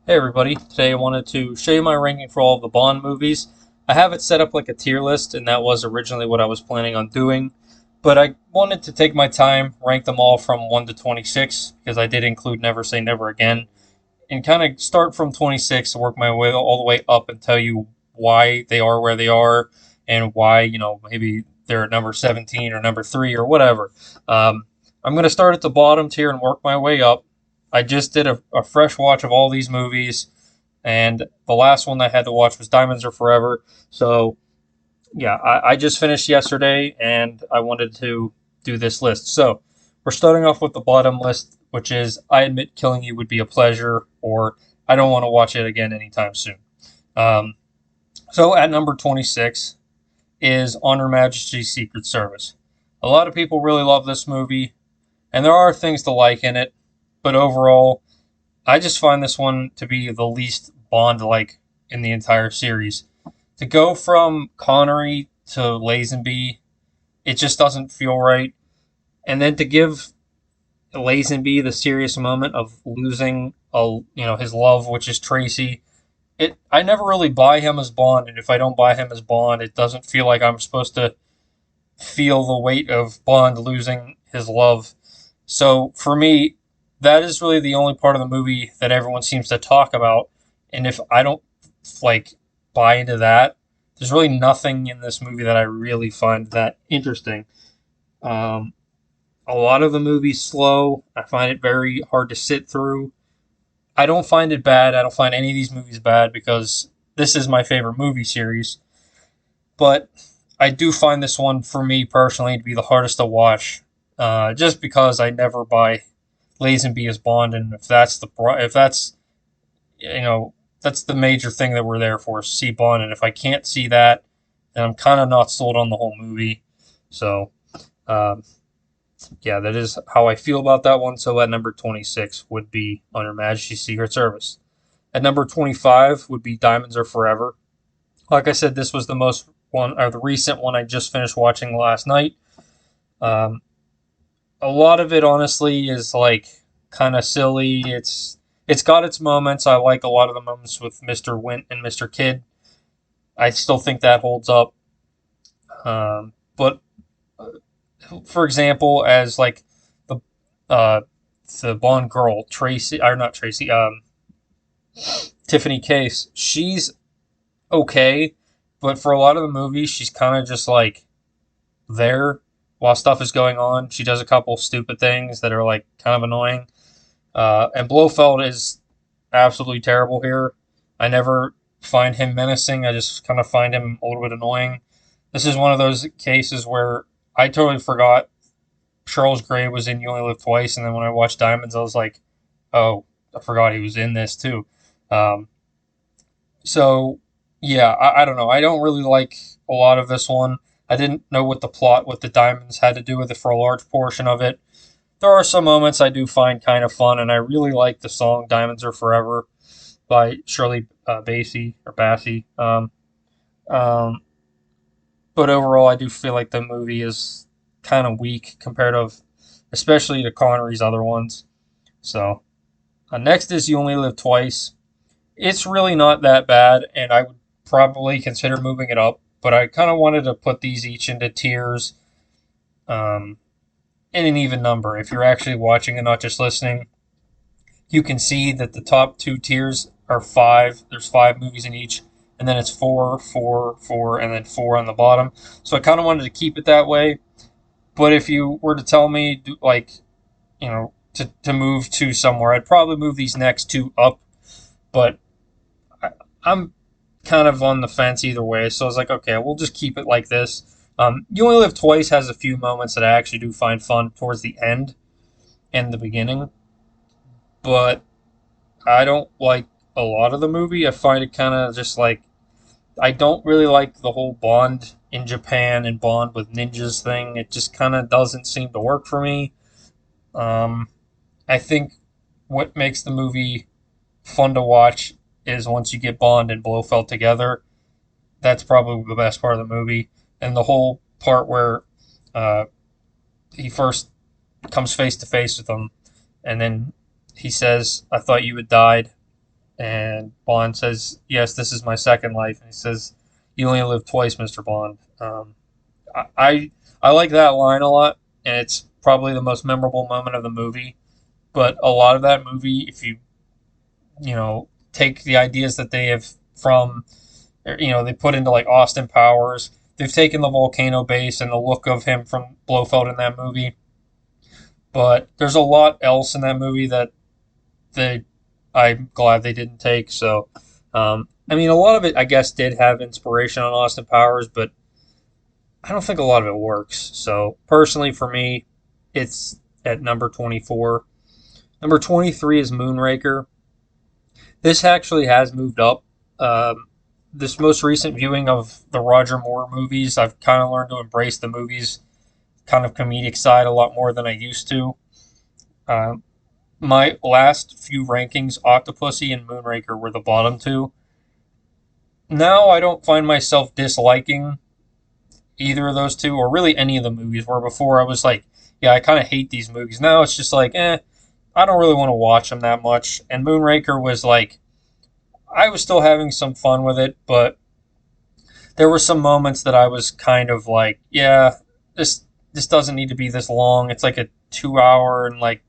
Hey everybody, today I wanted to show you my ranking for all of the Bond movies. I have it set up like a tier list, and that was originally what I was planning on doing. But I wanted to take my time, rank them all from 1 to 26, because I did include Never Say Never Again, and kind of start from 26 to work my way all the way up and tell you why they are where they are, and why, maybe they're at number 17 or number 3 or whatever. I'm going to start at the bottom tier and work my way up. I just did a fresh watch of all these movies, and the last one I had to watch was Diamonds Are Forever. So, yeah, I just finished yesterday, and I wanted to do this list. So, we're starting off with the bottom list, which is I admit killing you would be a pleasure, or I don't want to watch it again anytime soon. Um, so, at number 26 is On Her Majesty's Secret Service. A lot of people really love this movie, and there are things to like in it, but overall, I just find this one to be the least Bond-like in the entire series. To go from Connery to Lazenby, it just doesn't feel right. And then to give Lazenby the serious moment of losing his love, which is Tracy. I never really buy him as Bond, and if I don't buy him as Bond, it doesn't feel like I'm supposed to feel the weight of Bond losing his love. So for me, that is really the only part of the movie that everyone seems to talk about. And if I don't like buy into that, there's really nothing in this movie that I really find that interesting. Um, a lot of the movie's slow. I find it very hard to sit through. I don't find it bad. I don't find any of these movies bad because this is my favorite movie series. But I do find this one, for me personally, to be the hardest to watch, just because I never buy Lazenby as Bond, and if that's that's the major thing that we're there for, see Bond, and if I can't see that, then I'm kind of not sold on the whole movie. So, um, yeah, that is how I feel about that one. So at number 26 would be On Her Majesty's Secret Service. At number 25 would be Diamonds Are Forever. Like I said, this was the recent one I just finished watching last night. Um, a lot of it, honestly, is like kind of silly. It's got its moments. I like a lot of the moments with Mr. Wint and Mr. Kidd. I still think that holds up. But for example, as like the uh, the Bond girl Tracy, or not Tracy, Tiffany Case, she's okay, but for a lot of the movie, she's kind of just like there while stuff is going on. She does a couple stupid things that are like kind of annoying. And Blofeld is absolutely terrible here. I never find him menacing. I just kind of find him a little bit annoying. This is one of those cases where I totally forgot Charles Gray was in You Only Live Twice, and then when I watched Diamonds, I was like, oh, I forgot he was in this too. Um, so yeah, I don't know. I don't really like a lot of this one. I didn't know what the plot with the diamonds had to do with it for a large portion of it. There are some moments I do find kind of fun, and I really like the song "Diamonds Are Forever" by Shirley Bassey. Um, but overall, I do feel like the movie is kind of weak compared to, especially to Connery's other ones. So next is "You Only Live Twice." It's really not that bad, and I would probably consider moving it up. But I kind of wanted to put these each into tiers, um, in an even number. If you're actually watching and not just listening, you can see that the top two tiers are five. There's five movies in each, and then it's four, four, four, and then four on the bottom. So I kind of wanted to keep it that way. But if you were to tell me, like, to move to somewhere, I'd probably move these next two up. But I'm kind of on the fence either way. So I was like, okay, we'll just keep it like this. You Only Live Twice has a few moments that I actually do find fun towards the end and the beginning, but I don't like a lot of the movie. I find it kind of just like I don't really like the whole Bond in Japan and Bond with ninjas thing. It just kind of doesn't seem to work for me. Um, I think what makes the movie fun to watch is once you get Bond and Blofeld together. That's probably the best part of the movie, and the whole part where uh, he first comes face to face with them, and then he says, "I thought you had died," And Bond says, "Yes, this is my second life." And he says, "You only live twice, Mr. Bond." I like that line a lot, and it's probably the most memorable moment of the movie. But a lot of that movie, if you take the ideas that they have from, they put into like Austin Powers. They've taken the volcano base and the look of him from Blofeld in that movie, but there's a lot else in that movie that they I'm glad they didn't take. So, a lot of it I guess did have inspiration on Austin Powers, but I don't think a lot of it works. So personally, for me, it's at number 24. Number 23 is Moonraker. This actually has moved up. This most recent viewing of the Roger Moore movies, I've kind of learned to embrace the movies kind of comedic side a lot more than I used to. Um, my last few rankings, Octopussy and Moonraker were the bottom two. Now I don't find myself disliking either of those two, or really any of the movies, where before I was like, yeah, I kind of hate these movies. Now it's just like, I don't really want to watch them that much. And Moonraker was like, I was still having some fun with it, but there were some moments that I was kind of like, yeah, this doesn't need to be this long. It's like a 2 hour and like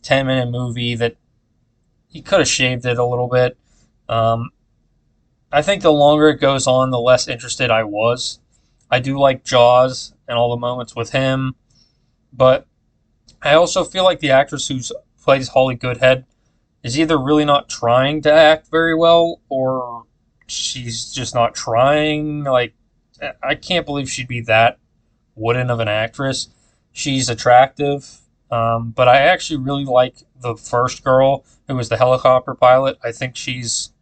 10-minute movie that he could have shaved it a little bit. Um, I think the longer it goes on, the less interested I was. I do like Jaws and all the moments with him, but I also feel like the actress who plays Holly Goodhead is either really not trying to act very well, or she's just not trying. Like, I can't believe she'd be that wooden of an actress. She's attractive, but I actually really like the first girl who was the helicopter pilot. I think she's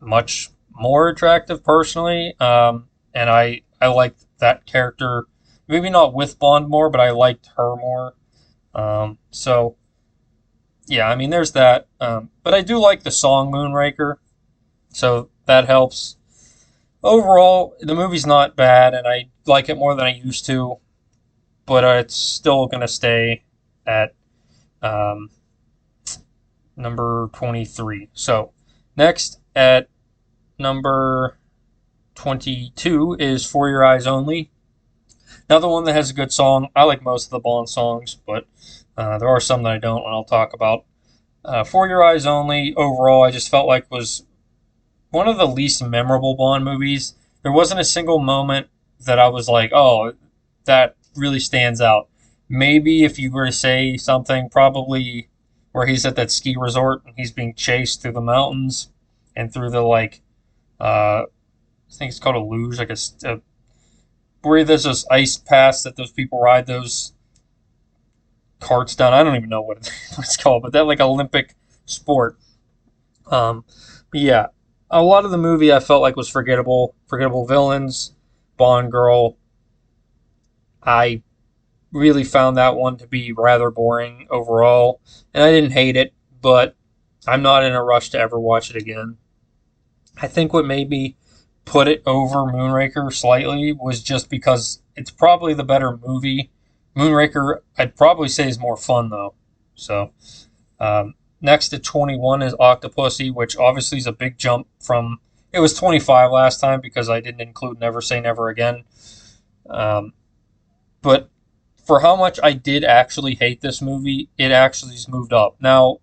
much more attractive personally, and I liked that character. Maybe not with Bond more, but I liked her more. So yeah, there's that. But I do like the song Moonraker, so that helps. Overall, the movie's not bad, and I like it more than I used to, but it's still going to stay at um, number 23. So, next at number 22 is For Your Eyes Only. Another one that has a good song. I like most of the Bond songs, but there are some that I don't, and I'll talk about. For Your Eyes Only, overall, I just felt like was one of the least memorable Bond movies. There wasn't a single moment that I was like, oh, that really stands out. Maybe if you were to say something, probably where he's at that ski resort and he's being chased through the mountains and through the I think it's called a luge, like where there's this ice pass that those people ride those carts down. I don't even know what it's called, but that like Olympic sport. But yeah, a lot of the movie I felt like was forgettable. Forgettable villains, Bond girl. I really found that one to be rather boring overall, and I didn't hate it, but I'm not in a rush to ever watch it again. I think what made me put it over Moonraker slightly was just because it's probably the better movie. Moonraker, I'd probably say, is more fun, though. So, next at 21 is Octopussy, which obviously is a big jump from. It was 25 last time because I didn't include Never Say Never Again. But for how much I did actually hate this movie, it actually has moved up. Now,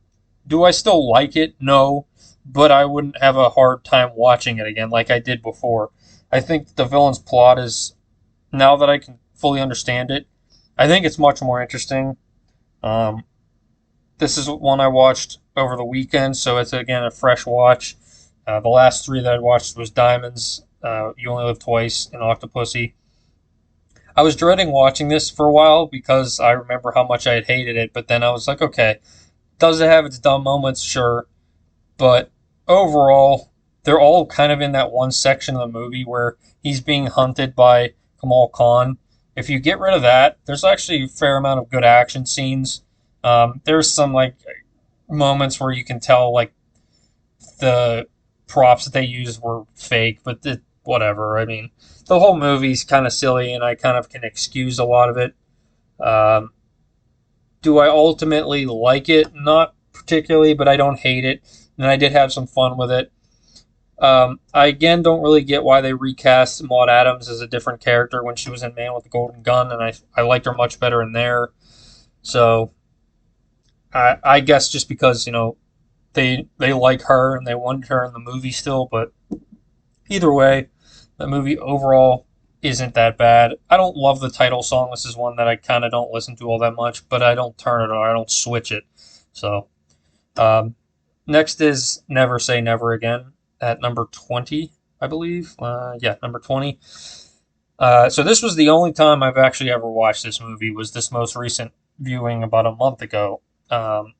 do I still like it? No, but I wouldn't have a hard time watching it again like I did before. I think the villain's plot is, now that I can fully understand it, I think it's much more interesting. Um, this is one I watched over the weekend, so it's again a fresh watch. The last three that I watched was Diamonds, You Only Live Twice, and Octopussy. I was dreading watching this for a while because I remember how much I had hated it, but then I was like, okay, does it have its dumb moments? Sure. But overall, they're all kind of in that one section of the movie where he's being hunted by Kamal Khan. If you get rid of that, there's actually a fair amount of good action scenes. There's some moments where you can tell the props that they used were fake, but whatever. The whole movie's kind of silly, and I kind of can excuse a lot of it. Um, do I ultimately like it? Not particularly, but I don't hate it. and I did have some fun with it. I again don't really get why they recast Maud Adams as a different character when she was in Man with the Golden Gun, and I liked her much better in there. So I guess just because they like her and they wanted her in the movie still, but either way, the movie overall isn't that bad. I don't love the title song. This is one that I kind of don't listen to all that much, but I don't turn it on. I don't switch it. So um, next is Never Say Never Again at number 20, I believe. Yeah, number 20. So this was the only time I've actually ever watched this movie. Was this most recent viewing about a month ago. Um,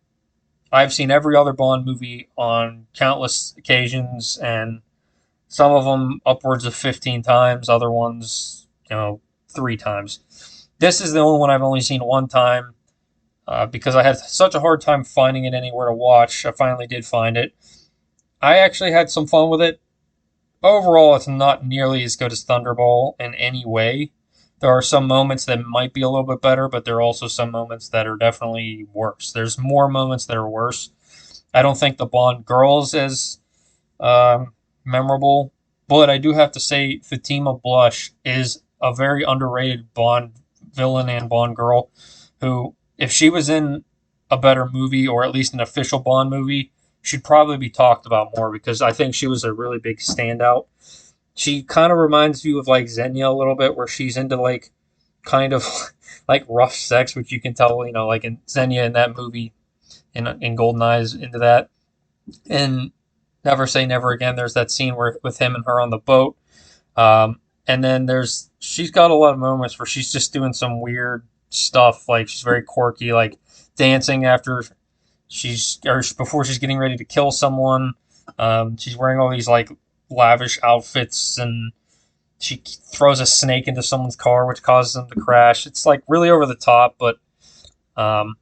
I've seen every other Bond movie on countless occasions, and some of them upwards of 15 times, other ones, 3 times. This is the only one I've only seen one time because I had such a hard time finding it anywhere to watch. I finally did find it. I actually had some fun with it. Overall, it's not nearly as good as Thunderball in any way. There are some moments that might be a little bit better, but there are also some moments that are definitely worse. There's more moments that are worse. I don't think the Bond girls as memorable, but I do have to say Fatima Blush is a very underrated Bond villain and Bond girl who, if she was in a better movie or at least an official Bond movie, should probably be talked about more because I think she was a really big standout. She kind of reminds you of like Xenia a little bit, where she's into like kind of like rough sex, which you can tell, like in Xenia in that movie, in Eyes into that. And Never Say Never Again, there's that scene where with him and her on the boat. And then she's got a lot of moments where she's just doing some weird stuff, like she's very quirky, like dancing after or before she's getting ready to kill someone. She's wearing all these like lavish outfits, and she throws a snake into someone's car, which causes them to crash. It's like really over the top, but um,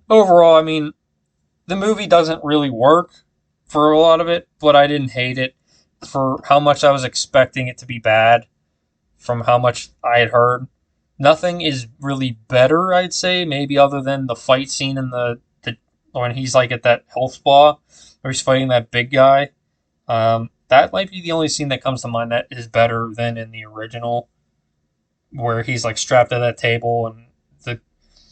overall, I mean, the movie doesn't really work for a lot of it, but I didn't hate it for how much I was expecting it to be bad from how much I had heard. Nothing is really better, I'd say, maybe other than the fight scene in the when he's like at that health spa where he's fighting that big guy. That might be the only scene that comes to mind that is better than in the original, where he's like strapped to that table and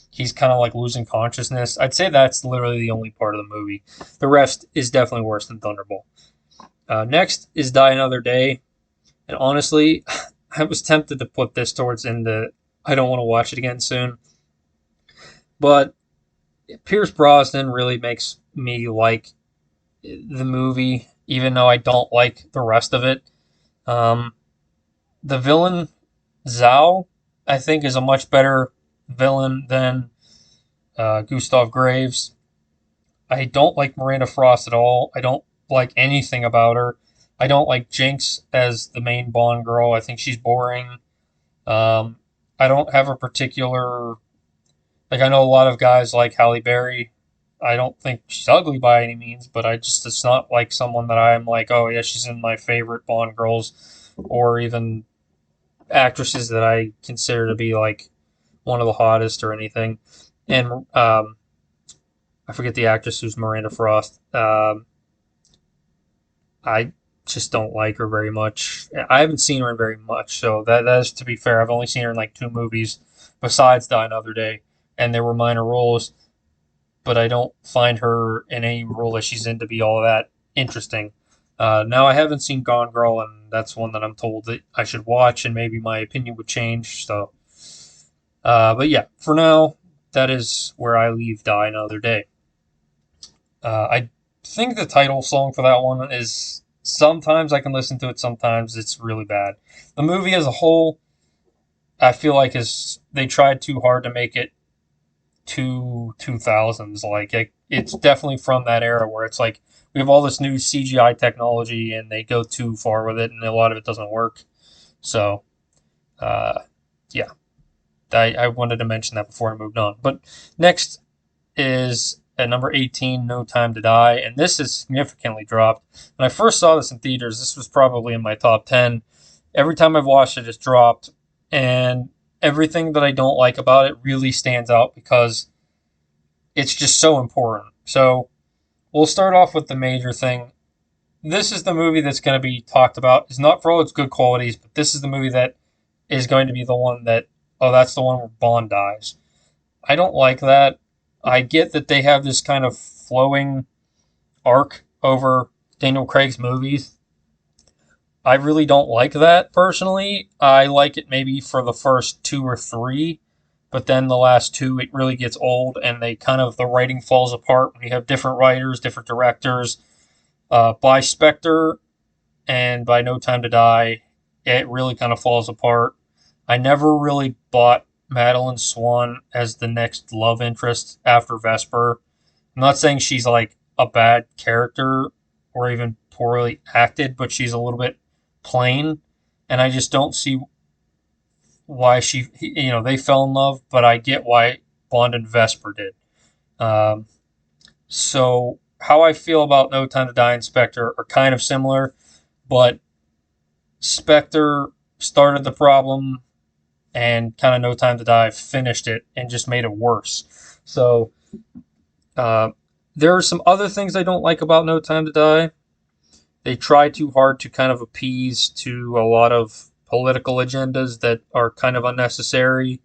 he's kind of like losing consciousness. I'd say that's literally the only part of the movie. The rest is definitely worse than Thunderball. Next is Die Another Day, and honestly, I was tempted to put this towards into I don't want to watch it again soon, but Pierce Brosnan really makes me like the movie, even though I don't like the rest of it. Um, the villain Zhao, I think, is a much better villain than Gustav Graves. I don't like Miranda Frost at all. I don't like anything about her. I don't like Jinx as the main Bond girl. I think she's boring. I don't have a particular like. I know a lot of guys like Halle Berry. I don't think she's ugly by any means, but it's not like someone that I'm like, oh yeah, she's in my favorite Bond girls, or even actresses that I consider to be like one of the hottest or anything. And I forget the actress who's Miranda Frost. I just don't like her very much. I haven't seen her in very much, so that is, to be fair, I've only seen her in like 2 movies besides Die Another Day, and they were minor roles. But I don't find her in any role that she's in to be all that interesting. Now I haven't seen Gone Girl, and that's one that I'm told that I should watch, and maybe my opinion would change. So, but yeah, for now, that is where I leave Die Another Day. I think the title song for that one is sometimes I can listen to it, sometimes it's really bad. The movie as a whole, I feel like they tried too hard to make it 2000s. Like it's definitely from that era where it's like we have all this new CGI technology and they go too far with it, and a lot of it doesn't work. So, yeah, I wanted to mention that before I moved on. But next is at number 18, No Time to Die, and this is significantly dropped. When I first saw this in theaters, this was probably in my top 10. Every time I've watched it, it's dropped, and everything that I don't like about it really stands out because it's just so important. So we'll start off with the major thing. This is the movie that's going to be talked about. It's not for all its good qualities, but this is the movie that is going to be the one that, oh, that's the one where Bond dies. I don't like that. I get that they have this kind of flowing arc over Daniel Craig's movies. I really don't like that personally. I like it maybe for the first two or three, but then the last two, it really gets old and the writing falls apart when you have different writers, different directors. By Spectre and by No Time to Die, it really kind of falls apart. I never really bought Madeline Swan as the next love interest after Vesper. I'm not saying she's like a bad character or even poorly acted, but she's a little bit plain, and I just don't see why they fell in love, but I get why Bond and Vesper did. Um, so how I feel about No Time to Die and Spectre are kind of similar, but Spectre started the problem, and kind of No Time to Die finished it and just made it worse. So uh, there are some other things I don't like about No Time to Die. They try too hard to kind of appease to a lot of political agendas that are kind of unnecessary.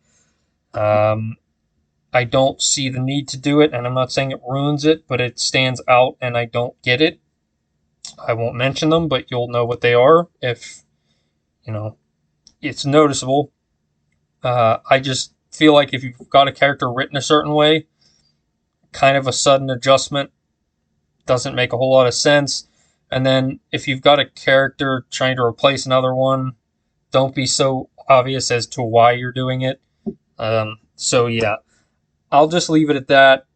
Um, I don't see the need to do it, and I'm not saying it ruins it, but it stands out, and I don't get it. I won't mention them, but you'll know what they are if, you know, it's noticeable. I just feel like if you've got a character written a certain way, kind of a sudden adjustment doesn't make a whole lot of sense. And then if you've got a character trying to replace another one, don't be so obvious as to why you're doing it. So yeah, I'll just leave it at that.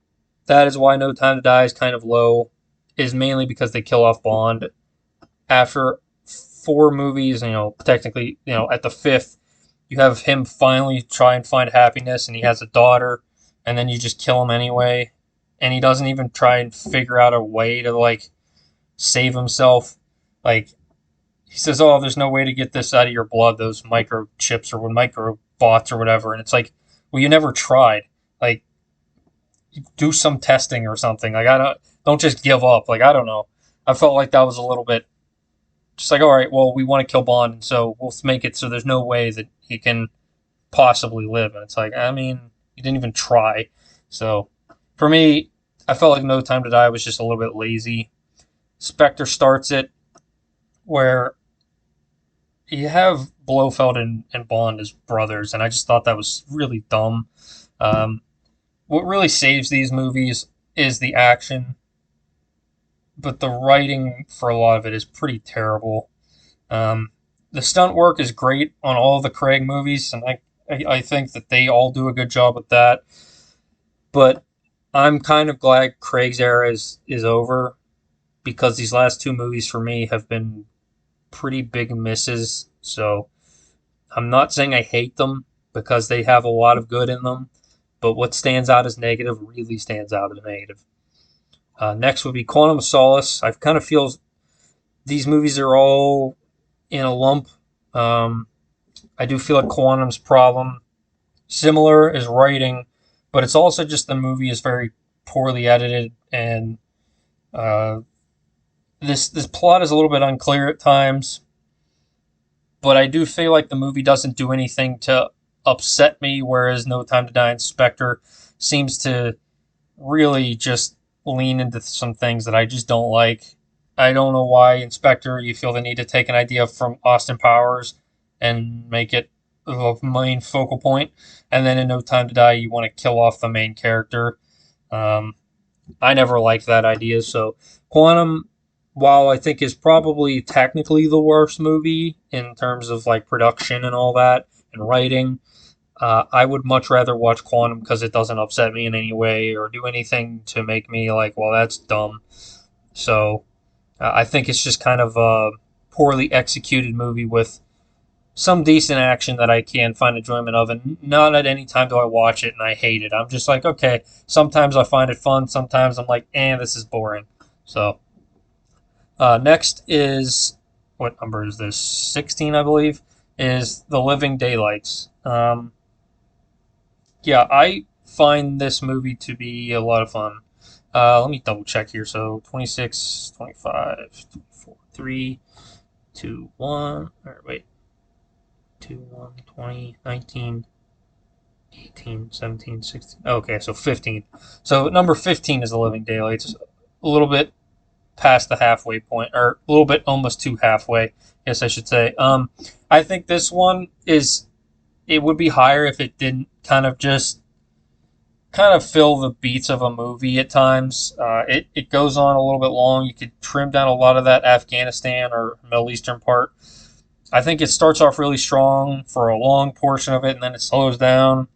That is why No Time to Die is kind of low, is mainly because they kill off Bond. After four movies, technically, at the fifth, you have him finally try and find happiness, and he has a daughter, and then you just kill him anyway. And he doesn't even try and figure out a way to, like, save himself. Like, he says, oh, there's no way to get this out of your blood, those microchips or microbots or whatever. And it's like, well, you never tried. Like, do some testing or something. Like, don't just give up. Like, I don't know. I felt like that was a little bit just like, all right, well, we want to kill Bond, so we'll make it so there's no way that he can possibly live. And it's like, I mean, he didn't even try. So for me, I felt like No Time to Die was just a little bit lazy. Spectre starts it where you have Blofeld and Bond as brothers, and I just thought that was really dumb. What really saves these movies is the action, but the writing for a lot of it is pretty terrible. The stunt work is great on all of the Craig movies, and I think that they all do a good job with that. But I'm kind of glad Craig's era is over, because these last two movies for me have been pretty big misses. So I'm not saying I hate them, because they have a lot of good in them, but what stands out as negative really stands out as negative. Next would be Quantum of Solace. I kind of feel these movies are all in a lump. I do feel like Quantum's problem, similar, is writing, but it's also just the movie is very poorly edited, and this plot is a little bit unclear at times. But I do feel like the movie doesn't do anything to upset me, whereas No Time to Die and Spectre seems to really just lean into some things that I just don't like. I don't know why in Spectre you feel the need to take an idea from Austin Powers and make it the main focal point, and then in No Time to Die you want to kill off the main character. I never liked that idea, so Quantum, while I think is probably technically the worst movie in terms of like production and all that and writing, I would much rather watch Quantum because it doesn't upset me in any way or do anything to make me like, well, that's dumb. So I think it's just kind of a poorly executed movie with some decent action that I can find enjoyment of, and not at any time do I watch it and I hate it. I'm just like, okay, sometimes I find it fun, sometimes I'm like, this is boring. So next is, what number is this? 16, I believe, is The Living Daylights. Yeah, I find this movie to be a lot of fun. Let me double check here. So 26, 25, 24, 3, 2, 1. Or wait, 2, 1, 20, 19, 18, 17, 16. Okay, so 15. So number 15 is The Living Daylights. A little bit past the halfway point, or a little bit almost to halfway, yes, I should say. I think this one is, it would be higher if it didn't kind of fill the beats of a movie at times. It goes on a little bit long. You could trim down a lot of that Afghanistan or Middle Eastern part. I think it starts off really strong for a long portion of it, and then it slows down.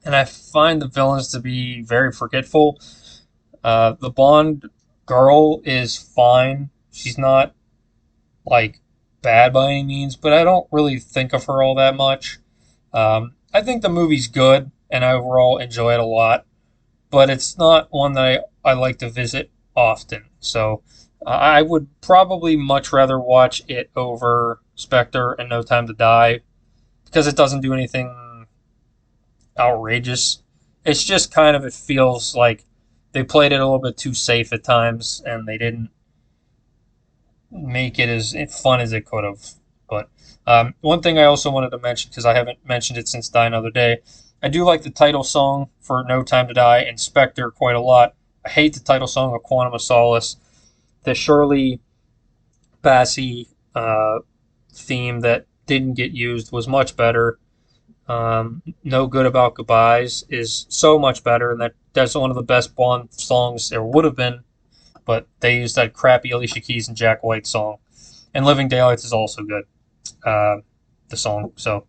And I find the villains to be very forgetful. The Bond girl is fine. She's not like bad by any means, but I don't really think of her all that much. I think the movie's good, and I overall enjoy it a lot, but it's not one that I like to visit often. So I would probably much rather watch it over Spectre and No Time to Die because it doesn't do anything outrageous. It's just kind of, it feels like they played it a little bit too safe at times, and they didn't make it as fun as it could have. But one thing I also wanted to mention, because I haven't mentioned it since Die Another Day, I do like the title song for No Time to Die and Spectre quite a lot. I hate the title song of Quantum of Solace. The Shirley Bassey theme that didn't get used was much better. No Good About Goodbyes is so much better, and that's one of the best Bond songs there would have been, but they used that crappy Alicia Keys and Jack White song. And Living Daylights is also good, the song. So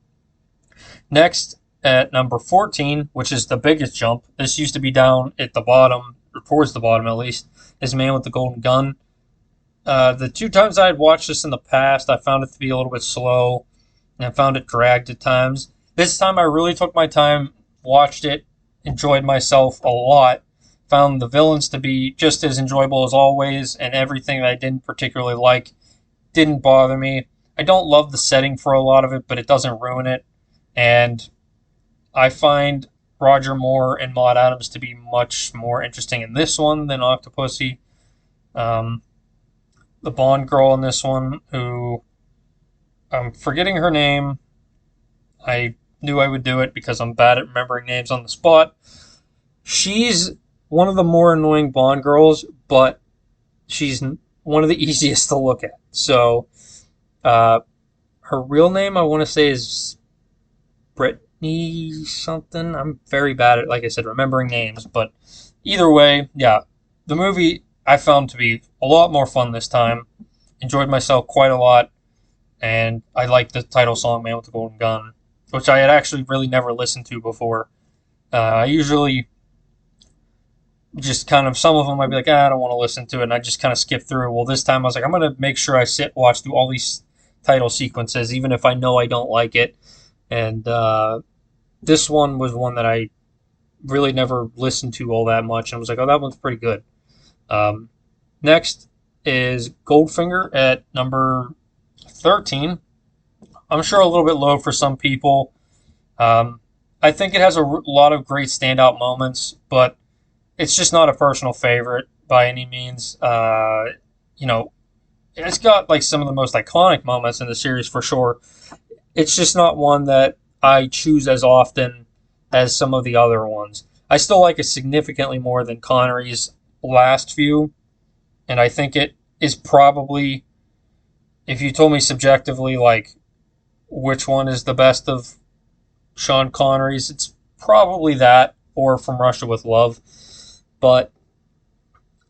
next, at number 14, which is the biggest jump, this used to be down at the bottom, or towards the bottom at least, is Man with the Golden Gun. The two times I had watched this in the past, I found it to be a little bit slow, and I found it dragged at times. This time I really took my time, watched it, enjoyed myself a lot, found the villains to be just as enjoyable as always, and everything that I didn't particularly like didn't bother me. I don't love the setting for a lot of it, but it doesn't ruin it. And I find Roger Moore and Maud Adams to be much more interesting in this one than Octopussy. The Bond girl in this one, who I'm forgetting her name. I knew I would do it because I'm bad at remembering names on the spot. She's one of the more annoying Bond girls, but she's one of the easiest to look at. So, her real name, I want to say, is Brittany something. I'm very bad at, like I said, remembering names. But either way, yeah, the movie I found to be a lot more fun this time. Enjoyed myself quite a lot. And I liked the title song, Man with the Golden Gun, which I had actually really never listened to before. I usually just kind of, some of them I'd be like, I don't want to listen to it, and I just kind of skip through. Well, this time I was like, I'm going to make sure I watch through all these title sequences, even if I know I don't like it. And this one was one that I really never listened to all that much, and I was like, oh, that one's pretty good. Next is Goldfinger at number 13. I'm sure a little bit low for some people. I think it has a lot of great standout moments, but it's just not a personal favorite by any means. It's got like some of the most iconic moments in the series for sure. It's just not one that I choose as often as some of the other ones. I still like it significantly more than Connery's last few, and I think it is probably, if you told me subjectively, like, which one is the best of Sean Connery's, it's probably that or From Russia with Love. But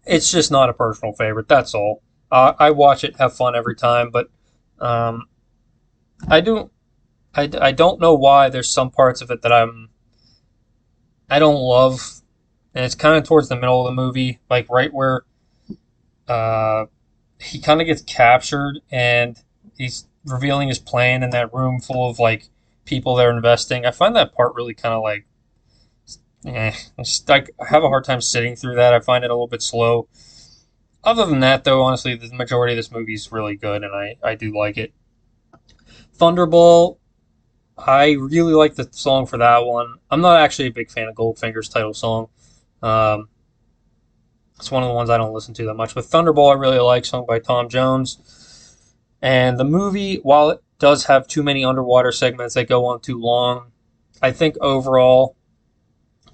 it's just not a personal favorite. That's all. I watch it, have fun every time, but I don't know why there's some parts of it that I don't love, and it's kind of towards the middle of the movie, like right where he kind of gets captured and he's revealing his plan in that room full of like people that are investing. I find that part really kind of like, I have a hard time sitting through that. I find it a little bit slow. Other than that, though, honestly, the majority of this movie is really good, and I do like it. Thunderball, I really like the song for that one. I'm not actually a big fan of Goldfinger's title song. It's one of the ones I don't listen to that much. But Thunderball I really like, sung by Tom Jones. And the movie, while it does have too many underwater segments that go on too long, I think overall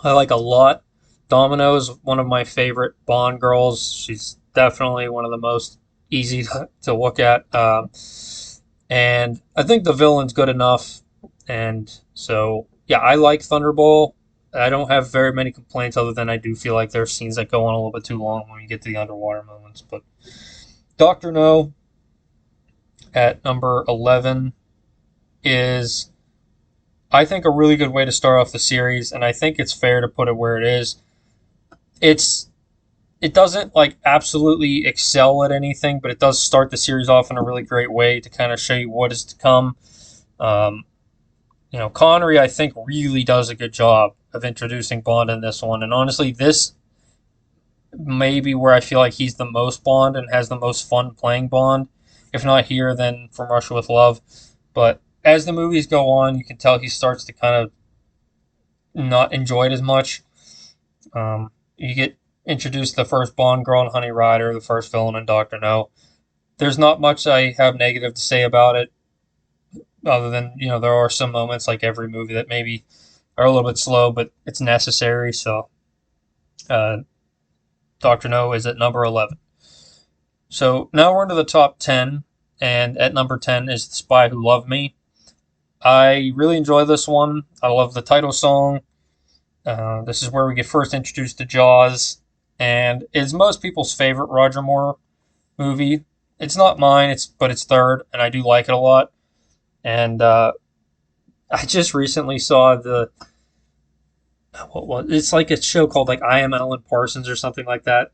I like a lot. Domino is one of my favorite Bond girls. She's definitely one of the most easy to look at. And I think the villain's good enough. And so, yeah, I like Thunderball. I don't have very many complaints other than I do feel like there are scenes that go on a little bit too long when you get to the underwater moments. But Doctor No at number 11 is, I think, a really good way to start off the series, and I think it's fair to put it where it is. It's it doesn't like absolutely excel at anything, but it does start the series off in a really great way to kind of show you what is to come. Um, Connery, I think, really does a good job of introducing Bond in this one, and honestly, this may be where I feel like he's the most Bond and has the most fun playing Bond. If not here, then From Russia with Love. But as the movies go on, you can tell he starts to kind of not enjoy it as much. You get introduced to the first Bond girl in Honey Rider, the first villain in Doctor No. There's not much I have negative to say about it, other than there are some moments like every movie that maybe are a little bit slow, but it's necessary. So, uh, Doctor No is at number 11. So now we're into the top 10, and at number 10 is The Spy Who Loved Me. I really enjoy this one. I love the title song. This is where we get first introduced to Jaws, and it's most people's favorite Roger Moore movie. It's not mine, but it's third, and I do like it a lot. And I just recently saw it's like a show called like I Am Alan Parsons or something like that,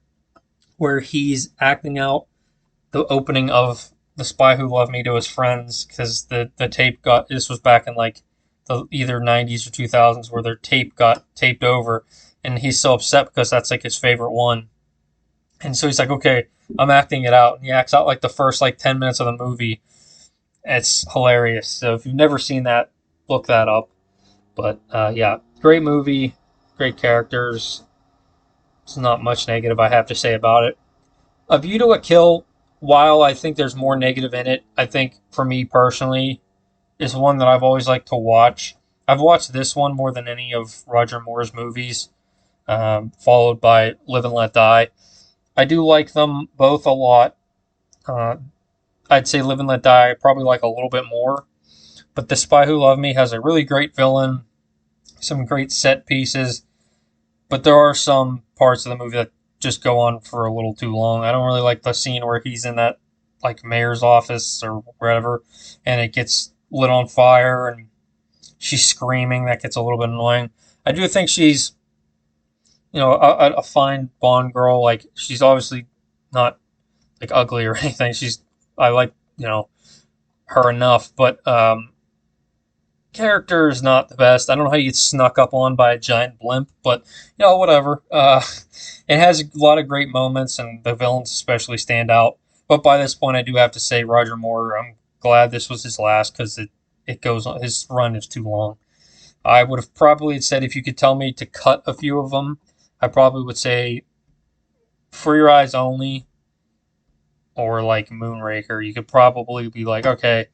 where he's acting out the opening of The Spy Who Loved Me to his friends because the tape got, this was back in like the either 90s or 2000s where their tape got taped over, and he's so upset because that's like his favorite one. And so he's like, okay, I'm acting it out. And he acts out like the first like 10 minutes of the movie. It's hilarious. So if you've never seen that, look that up. But yeah, great movie, great characters. There's not much negative I have to say about it. A View to a Kill, while I think there's more negative in it, I think for me personally, is one that I've always liked to watch. I've watched this one more than any of Roger Moore's movies, followed by Live and Let Die. I do like them both a lot. Uh, I'd say Live and Let Die I probably like a little bit more. But The Spy Who Loved Me has a really great villain, some great set pieces, but there are some parts of the movie that just go on for a little too long. I don't really like the scene where he's in that like mayor's office or wherever, and it gets lit on fire and she's screaming. That gets a little bit annoying. I do think she's a fine Bond girl. Like she's obviously not like ugly or anything. I like her enough, but character is not the best. I don't know how you get snuck up on by a giant blimp, but whatever. It has a lot of great moments, and the villains especially stand out. But by this point, I do have to say Roger Moore. I'm glad this was his last because it goes on. His run is too long. I would have probably said if you could tell me to cut a few of them, I probably would say For Your Eyes Only or like Moonraker. You could probably be like, okay,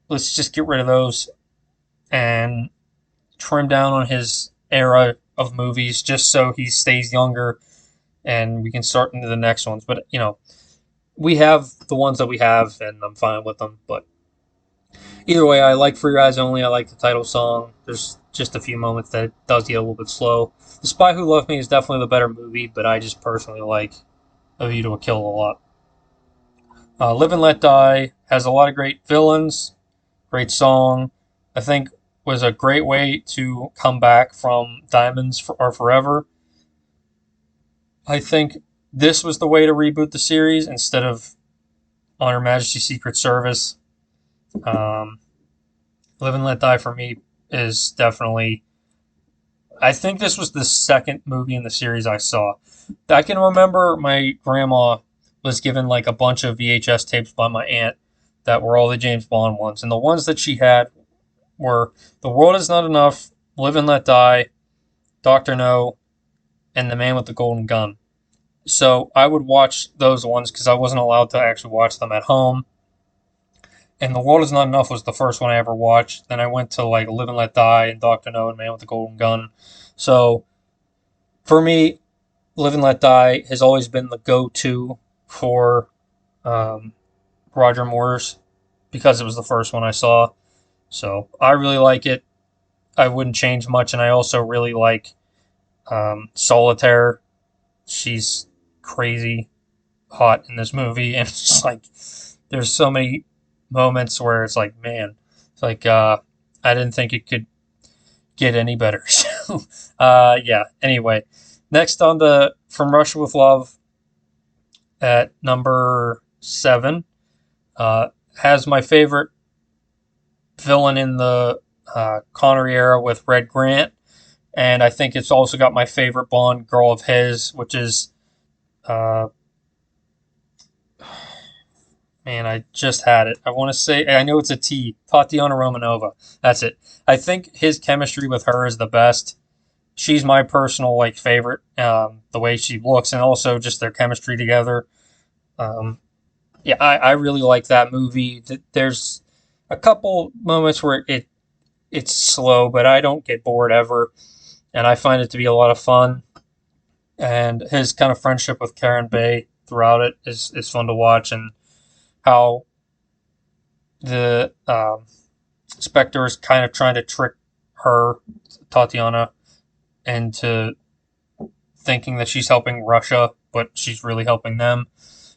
let's just get rid of those and trim down on his era of movies just so he stays younger and we can start into the next ones. But, we have the ones that we have and I'm fine with them. But either way, I like For Your Eyes Only. I like the title song. There's just a few moments that it does get a little bit slow. The Spy Who Loved Me is definitely the better movie, but I just personally like A View to a Kill a lot. Live and Let Die has a lot of great villains, great song. I think was a great way to come back from Diamonds Are Forever. I think this was the way to reboot the series instead of on Her Majesty's Secret Service. Live and Let Die for me is definitely. I think this was the second movie in the series I saw. I can remember my grandma was given like a bunch of VHS tapes by my aunt that were all the James Bond ones, and the ones that she had were The World Is Not Enough, Live and Let Die, Doctor No, and The Man with the Golden Gun. So I would watch those ones because I wasn't allowed to actually watch them at home. And The World Is Not Enough was the first one I ever watched. Then I went to like Live and Let Die and Doctor No and Man with the Golden Gun. So for me, Live and Let Die has always been the go-to for um, Roger Moore's because it was the first one I saw. So I really like it. I wouldn't change much, and I also really like Solitaire. She's crazy hot in this movie, and it's just like there's so many moments where it's like, man, it's like I didn't think it could get any better. So, yeah. Anyway, next on the From Russia with Love at number 7 uh, has my favorite villain in the Connery era with Red Grant, and I think it's also got my favorite Bond girl of his, which is uh, man, I just had it. I want to say, I know it's a T, Tatiana Romanova. That's it. I think his chemistry with her is the best. She's my personal like favorite. The way she looks, and also just their chemistry together. Um, yeah, I really like that movie. There's a couple moments where it's slow, but I don't get bored ever, and I find it to be a lot of fun. And his kind of friendship with Karen Bay throughout it is fun to watch, and how the Spectre is kind of trying to trick her, Tatiana, into thinking that she's helping Russia, but she's really helping them.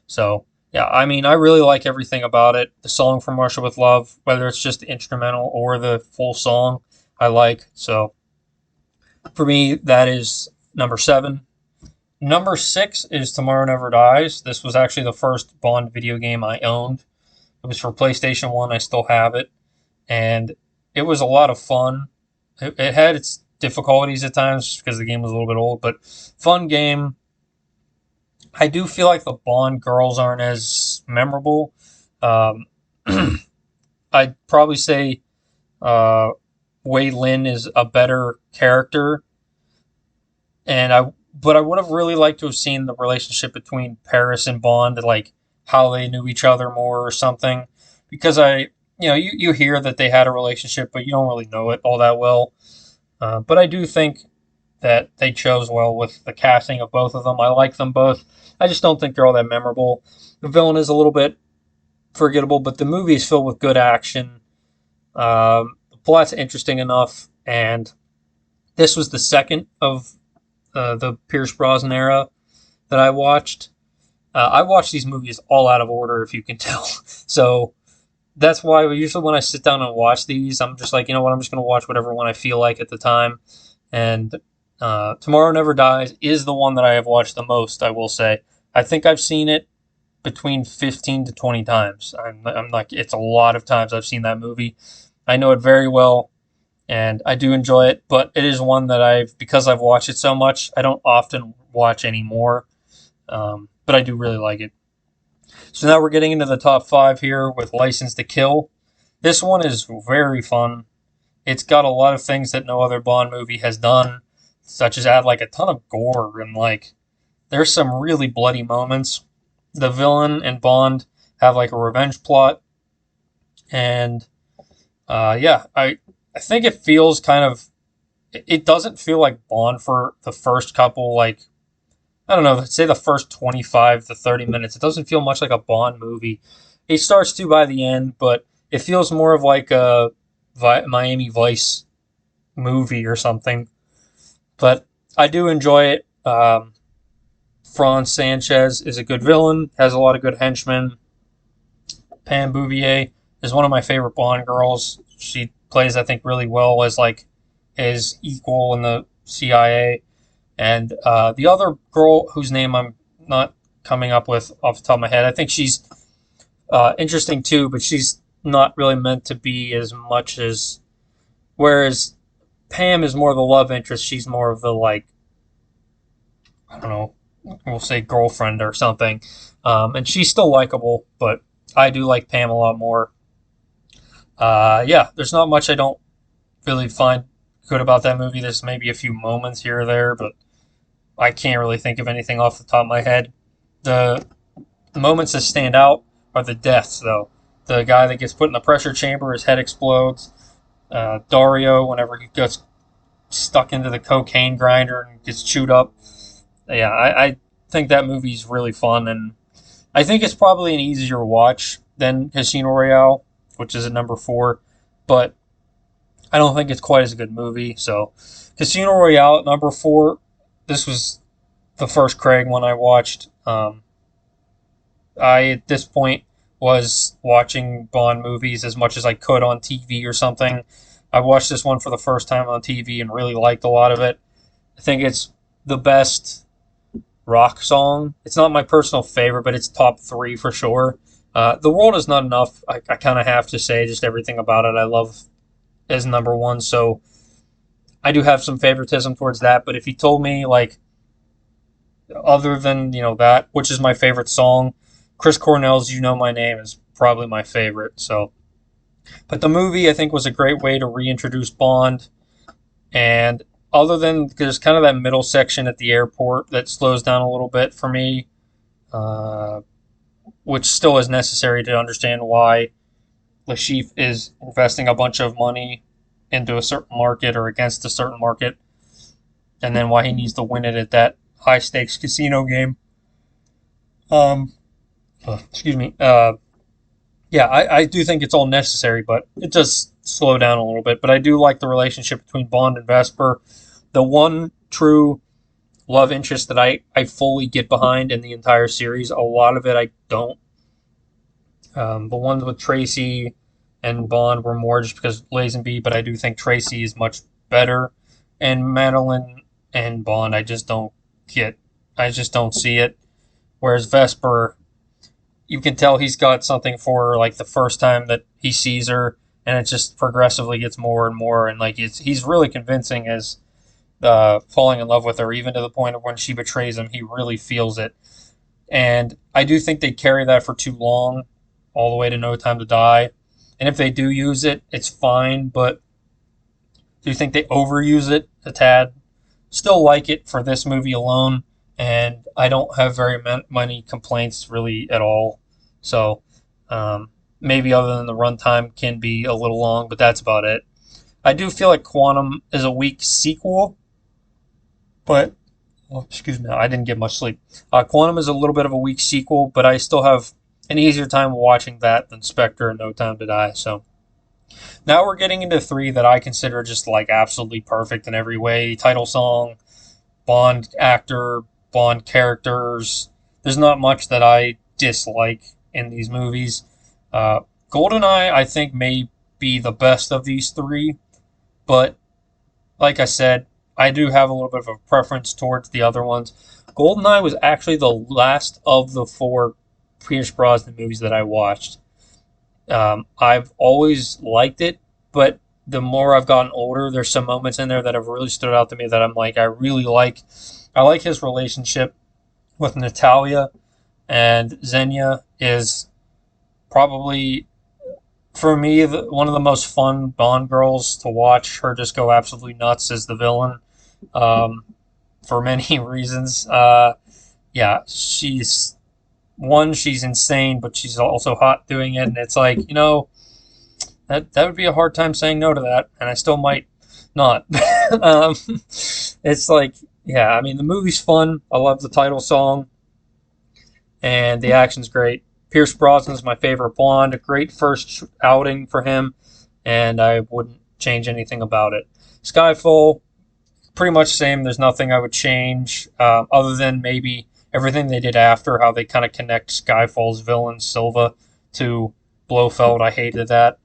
So, yeah, I mean, I really like everything about it. The song From Russia with Love, whether it's just the instrumental or the full song, I like. So, for me, that is number 7. Number 6 is Tomorrow Never Dies. This was actually the first Bond video game I owned. It was for PlayStation 1. I still have it. And it was a lot of fun. It had its difficulties at times because the game was a little bit old, but fun game. I do feel like the Bond girls aren't as memorable. Um, I'd probably say Wei Lin is a better character, and but I would have really liked to have seen the relationship between Paris and Bond, like how they knew each other more or something. Because you hear that they had a relationship, but you don't really know it all that well. But I do think that they chose well with the casting of both of them. I like them both. I just don't think they're all that memorable. The villain is a little bit forgettable, but the movie is filled with good action. The plot's interesting enough, and this was the second of the Pierce Brosnan era that I watched. I watch these movies all out of order, if you can tell. So that's why usually when I sit down and watch these, I'm just like, you know what, I'm just going to watch whatever one I feel like at the time. And Tomorrow Never Dies is the one that I have watched the most, I will say. I think I've seen it between 15 to 20 times. I'm like, it's a lot of times I've seen that movie. I know it very well, and I do enjoy it, but it is one that because I've watched it so much, I don't often watch anymore. But I do really like it. So now we're getting into the top 5 here with License to Kill. This one is very fun. It's got a lot of things that no other Bond movie has done, such as add like a ton of gore and like there's some really bloody moments. The villain and Bond have like a revenge plot, and yeah, I think it feels kind of. It doesn't feel like Bond for the first couple like I don't know, let's say the first 25 to 30 minutes. It doesn't feel much like a Bond movie. It starts to by the end, but it feels more of like a Miami Vice movie or something. But I do enjoy it. Franz Sanchez is a good villain, has a lot of good henchmen. Pam Bouvier is one of my favorite Bond girls. She plays, I think, really well as like his equal in the CIA. And the other girl whose name I'm not coming up with off the top of my head, I think she's interesting too, but she's not really meant to be as much as. Whereas Pam is more of the love interest, she's more of the like, I don't know, we'll say girlfriend or something. And she's still likable, but I do like Pam a lot more. Yeah, there's not much I don't really find good about that movie. There's maybe a few moments here or there, but I can't really think of anything off the top of my head. The moments that stand out are the deaths, though. The guy that gets put in the pressure chamber, his head explodes. Dario, whenever he gets stuck into the cocaine grinder and gets chewed up. Yeah, I think that movie's really fun, and I think it's probably an easier watch than Casino Royale, which is at number 4, but I don't think it's quite as a good movie. So, Casino Royale at number 4. This was the first Craig one I watched. I, at this point, was watching Bond movies as much as I could on TV or something. I watched this one for the first time on TV and really liked a lot of it. I think it's the best rock song. It's not my personal favorite, but it's top 3 for sure. The World Is Not Enough, I kind of have to say, just everything about it I love is number 1, so I do have some favoritism towards that, but if you told me, like, other than, that, which is my favorite song, Chris Cornell's You Know My Name is probably my favorite, so. But the movie, I think, was a great way to reintroduce Bond, and other than there's kind of that middle section at the airport that slows down a little bit for me, which still is necessary to understand why Lashif is investing a bunch of money into a certain market or against a certain market, and then why he needs to win it at that high stakes casino game. Excuse me. Yeah, I do think it's all necessary, but it does slow down a little bit. But I do like the relationship between Bond and Vesper. The one true love interest that I fully get behind in the entire series. A lot of it I don't. The ones with Tracy and Bond were more just because Lazenby, but I do think Tracy is much better. And Madeline and Bond, I just don't get. I just don't see it. Whereas Vesper, you can tell he's got something for her, like the first time that he sees her, and it just progressively gets more and more, and like he's really convincing as falling in love with her, even to the point of when she betrays him, he really feels it. And I do think they carry that for too long, all the way to No Time to Die. And if they do use it, it's fine, but do you think they overuse it a tad? Still like it for this movie alone, and I don't have very many complaints really at all. So maybe other than the runtime can be a little long, but that's about it. I do feel like Quantum is a weak sequel, but excuse me, I didn't get much sleep. Quantum is a little bit of a weak sequel, but I still have an easier time watching that than Spectre and No Time to Die. So now we're getting into 3 that I consider just like absolutely perfect in every way. Title song, Bond actor, Bond characters. There's not much that I dislike in these movies. GoldenEye, I think, may be the best of these 3, but like I said, I do have a little bit of a preference towards the other ones. GoldenEye was actually the last of the 4 Pierce Brosnan movies that I watched. I've always liked it, but the more I've gotten older, there's some moments in there that have really stood out to me that I'm like, I really like. I like his relationship with Natalia, and Xenia is probably, for me, one of the most fun Bond girls to watch. Her just go absolutely nuts as the villain, for many reasons. Yeah, she's insane, but she's also hot doing it, and it's like, that would be a hard time saying no to that, and I still might not. It's like, yeah, I mean, the movie's fun. I love the title song, and the action's great. Pierce Brosnan's my favorite Bond. A great first outing for him, and I wouldn't change anything about it. Skyfall, pretty much same. There's nothing I would change, other than maybe everything they did after, how they kind of connect Skyfall's villain, Silva, to Blofeld. I hated that.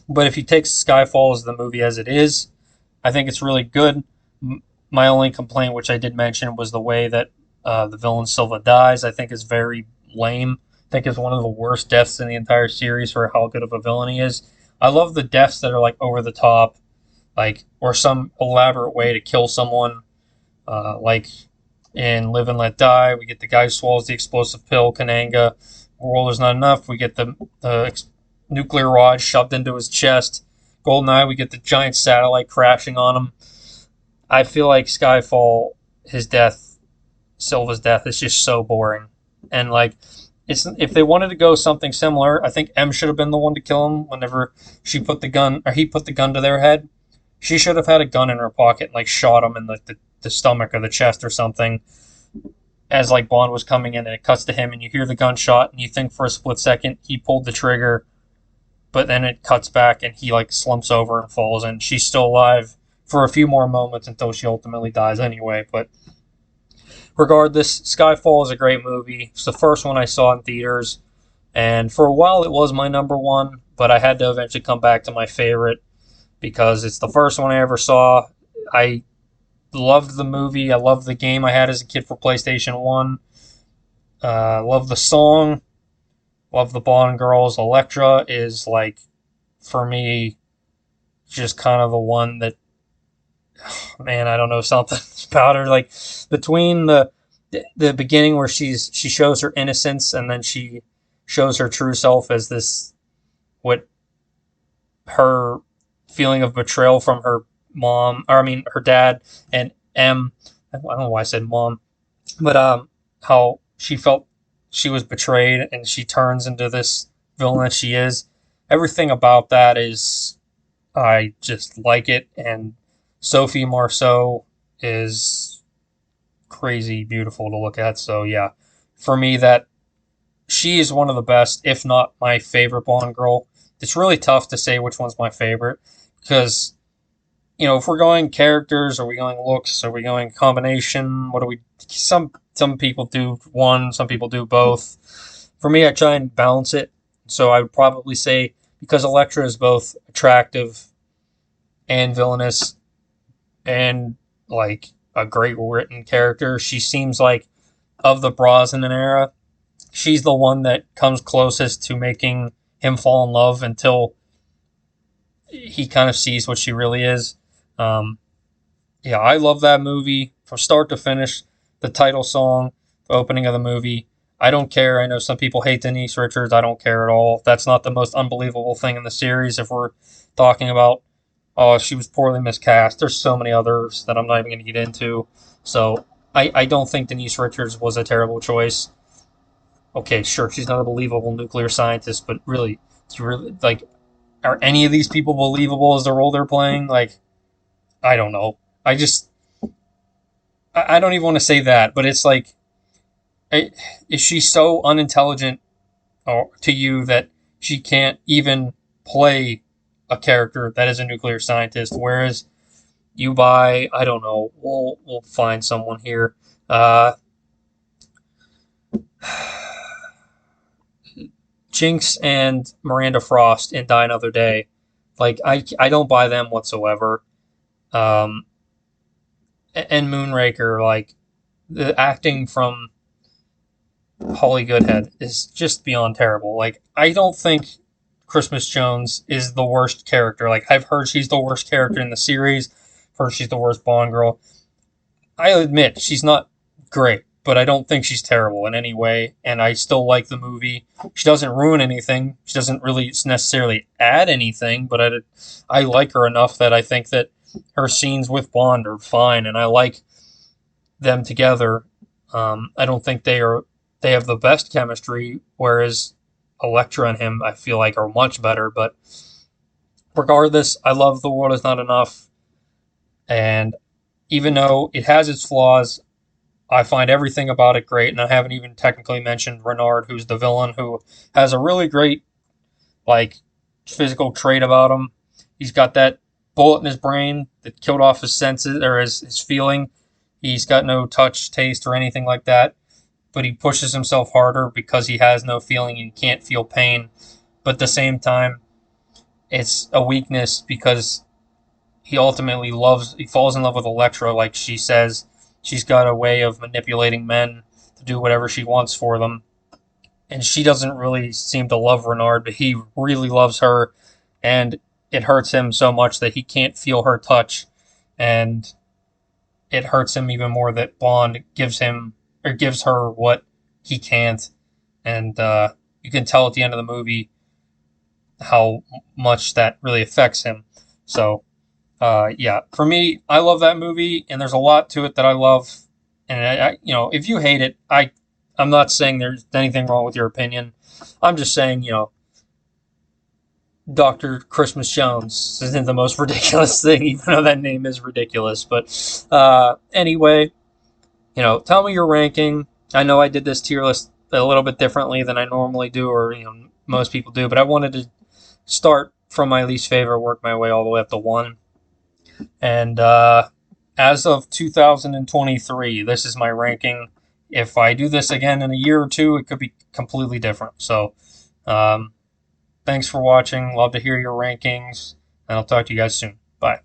But if you take Skyfall as the movie as it is, I think it's really good. My only complaint, which I did mention, was the way that the villain Silva dies. I think is very lame. I think it's one of the worst deaths in the entire series for how good of a villain he is. I love the deaths that are like over the top, like, or some elaborate way to kill someone, like in Live and Let Die. We get the guy who swallows the explosive pill, Kananga. World Is Not Enough. We get the nuclear rod shoved into his chest. GoldenEye, we get the giant satellite crashing on him. I feel like Skyfall his death, Silva's death, is just so boring. And like, it's if they wanted to go something similar, I think M should have been the one to kill him whenever she put the gun or he put the gun to their head. She should have had a gun in her pocket and like shot him in the stomach or the chest or something as like Bond was coming in, and it cuts to him and you hear the gunshot and you think for a split second he pulled the trigger, but then it cuts back and he like slumps over and falls, and she's still alive for a few more moments until she ultimately dies anyway. But regardless, Skyfall is a great movie. It's the first one I saw in theaters, and for a while it was my number one, but I had to eventually come back to my favorite because it's the first one I ever saw. I loved the movie. I loved the game I had as a kid for PlayStation 1. Love the song. Love the Bond girls. Elektra is, like, for me, just kind of the one that, man, I don't know, something about her. Like, between the beginning where she shows her innocence and then she shows her true self as this, what her feeling of betrayal from her mom, or I mean her dad, and M. I don't know why I said mom, but how she felt she was betrayed and she turns into this villain that she is. Everything about that is, I just like it, and Sophie Marceau is crazy beautiful to look at. So yeah, for me, that she is one of the best, if not my favorite Bond girl. It's really tough to say which one's my favorite because, you know, if we're going characters, are we going looks, are we going combination? What do we? Some people do one, some people do both. For me, I try and balance it. So I would probably say because Elektra is both attractive and villainous and like a great written character, she seems like of the Brosnan era, she's the one that comes closest to making him fall in love until he kind of sees what she really is. Um, yeah, I love that movie from start to finish. The title song, the opening of the movie. I don't care. I know some people hate Denise Richards. I don't care at all. That's not the most unbelievable thing in the series. If we're talking about, oh, she was poorly miscast, there's so many others that I'm not even going to get into. So I don't think Denise Richards was a terrible choice. Okay, sure, she's not a believable nuclear scientist, but really, it's really like, are any of these people believable as the role they're playing? Like, I don't know. I don't even want to say that, but it's like, is she so unintelligent to you that she can't even play a character that is a nuclear scientist? Whereas you buy, I don't know, we'll find someone here. Jinx and Miranda Frost in Die Another Day. Like, I don't buy them whatsoever. Um, and Moonraker, like, the acting from Holly Goodhead is just beyond terrible. Like, I don't think Christmas Jones is the worst character. Like, I've heard she's the worst character in the series. I've heard she's the worst Bond girl. I admit she's not great, but I don't think she's terrible in any way, and I still like the movie. She doesn't ruin anything. She doesn't really necessarily add anything, but I like her enough that I think that her scenes with Bond are fine, and I like them together. I don't think they have the best chemistry, whereas Elektra and him, I feel like, are much better. But regardless, I love The World Is Not Enough, and even though it has its flaws, I find everything about it great, and I haven't even technically mentioned Renard, who's the villain, who has a really great, like, physical trait about him. He's got that bullet in his brain that killed off his senses, or his feeling. He's got no touch, taste, or anything like that, but he pushes himself harder because he has no feeling and can't feel pain. But at the same time, it's a weakness because he falls in love with Elektra, like she says. She's got a way of manipulating men to do whatever she wants for them. And she doesn't really seem to love Renard, but he really loves her. And it hurts him so much that he can't feel her touch. And it hurts him even more that Bond gives her what he can't. And you can tell at the end of the movie how much that really affects him. So, yeah, for me, I love that movie, and there's a lot to it that I love. And if you hate it, I'm not saying there's anything wrong with your opinion. I'm just saying, Dr. Christmas Jones isn't the most ridiculous thing, even though that name is ridiculous. But anyway, tell me your ranking. I know I did this tier list a little bit differently than I normally do, or most people do, but I wanted to start from my least favorite, work my way all the way up to one. And as of 2023, this is my ranking. If I do this again in a year or two, it could be completely different. So, thanks for watching. Love to hear your rankings, and I'll talk to you guys soon. Bye.